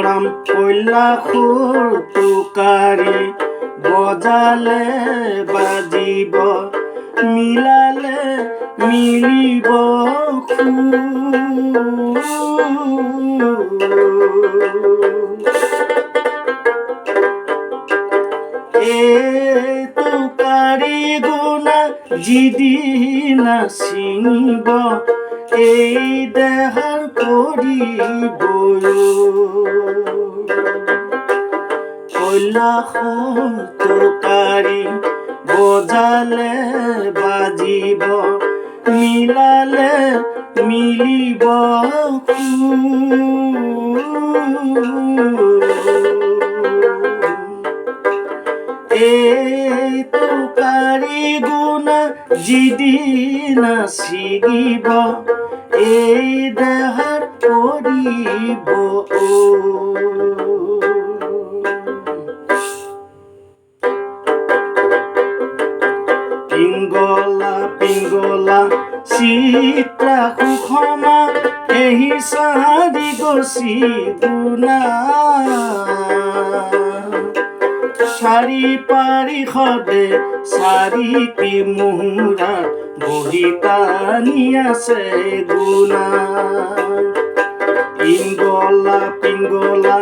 ৰাম কইলা খুৰ তুকাৰি বজালে বাজিব মিলালে মিলিব তুকাৰি গুণা যিদিন ছিঙিব এই দেহাৰ কৰিব কৈলাশৰ তুকাৰি বজালে বাজিব মিলালে মিলিব এই তুকাৰি গুণা যিদিন ছিগিব এই দেহাৰ কৰিব পিঙ্গলা পিঙ্গলা চিত্ৰা সুষমা এহি চাৰি গছি গুণা চাৰি পাৰিষদে চাৰিটি মুহুৰাত বহি টানি আছে গুণা পিঙ্গলা পিঙ্গলা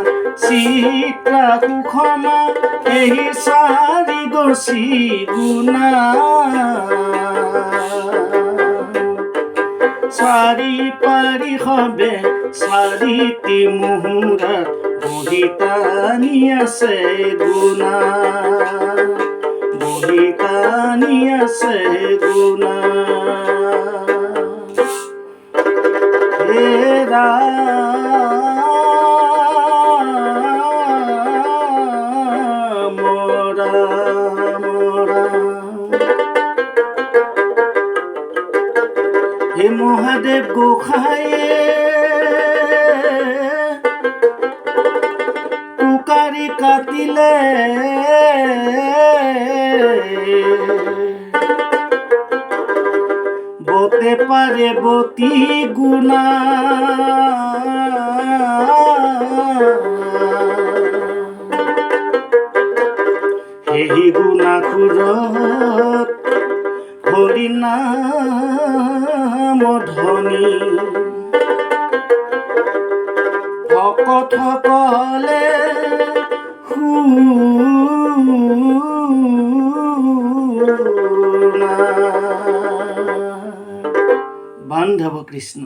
চিত্ৰা সুষমা এহি চাৰি গছি গুণা চাৰি পাৰিষদে চাৰিটি মুহুৰাত বহি টানি আছে গুণা বহি টানি আছে গুণা হে ৰাম ৰাম হে মহাদেৱ গোসাঁইয়ে তুকাৰি কাটিলে বতে পাৰে বতি গুণা সেই গুণাসুৰত হৰি নাম ধ্বনি ভকত সকলে শুনা বান্ধৱ কৃষ্ণ।